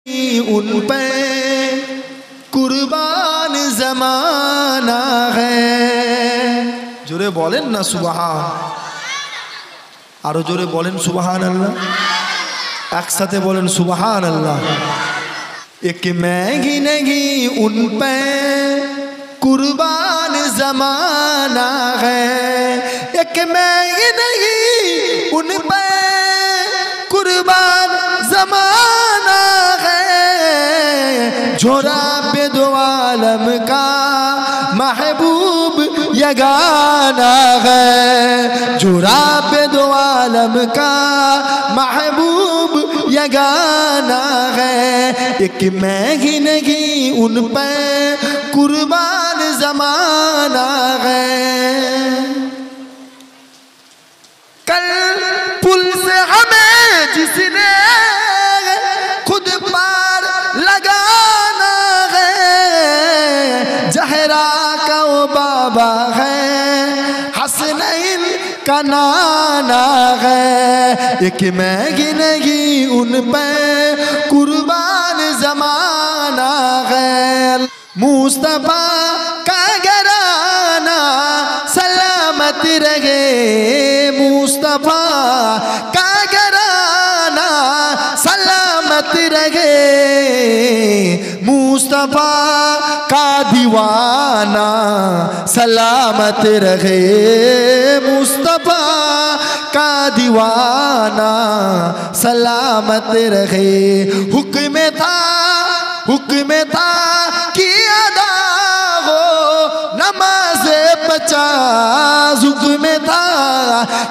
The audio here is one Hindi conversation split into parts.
उन पे कुर्बान जमाना है। जोरे बोलें ना सुबहान, आरो जोरे बोलें सुबहान अल्लाह, एक साथे बोलें सुबहान अल्लाह। एक मैं ही नहीं उन पे कुर्बान जमाना है, एक मैं ही नहीं उन पे कुर्बान जमाना है। जो रब दो आलम का महबूब यगाना है, जो रब दो आलम का महबूब यगाना है। एक मैं ही नहीं उन पे कुर्बान जमाना है। कल पुल से हमें जिसने खुद पार लगाना है, जहरा का वो बाबा है, हसनैन का नाना है। एक मैं ही नहीं उन पे कुर्बान जमाना है। मुस्तफा का घराना सलामत रहे, मुस्तफा का घराना सलामत रहे। मुस्तफा का दीवाना सलामत रहे, मुस्तफा का दीवाना सलामत रहे। हुक्म था कि अदा हो नमाज 50, हुक्म था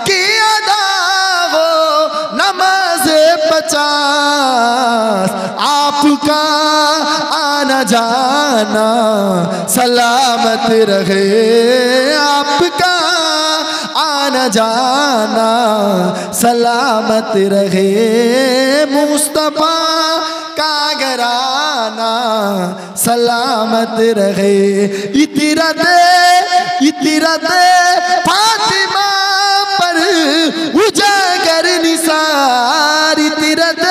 कि अदा हो नमाज 50। आपका आना जाना सलामत रहे, आपका आना जाना सलामत रहे। मुस्तफा का घराना सलामत रहे। इतरत फातिमा पर उजागर निसार, इतरत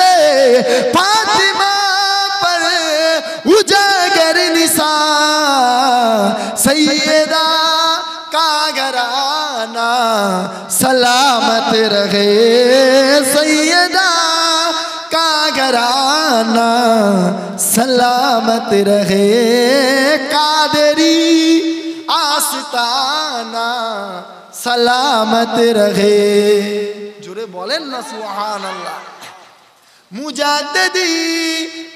फातिमा पर उजागर निसार। सैयदा का घराना सलामत रहे, सैयदा का घराना सलामत रहे। कादरी आस्ताना सलामत रहे। जोरे बोलें ना सुभान अल्लाह। मुजाद्दिदी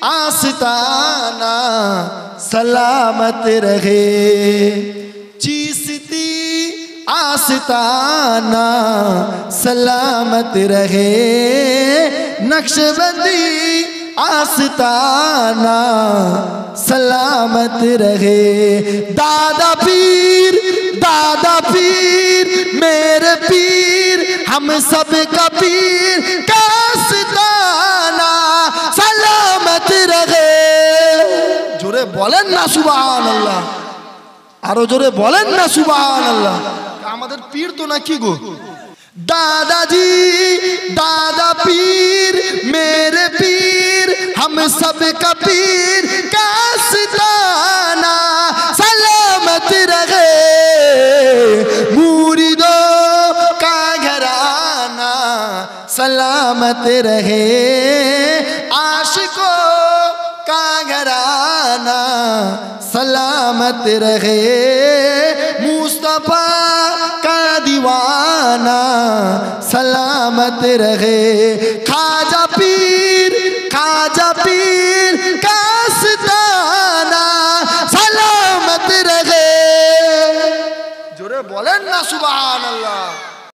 आस्ताना सलामत रहे। चिश्ती आस्ताना सलामत रहे। नक्शबंदी आस्ताना सलामत रहे। दादा पीर मेरे पीर हम सब का पीर का आस्ताना सलामत रहे। जोरे बोलें ना सुभान अल्लाह, आरो जोरे बोलें ना सुभान अल्लाह। আমাদের পীর তো নাকি গো। दादाजी दादा पीर मेरे पीर हम सब का पीर का आस्ताना सलामत रहे। मुरीदों का घराना सलामत रहे। आशिकों का घराना सलामत रहे। मुस्तफा का दीवाना सलामत रहे। खाजा पीर का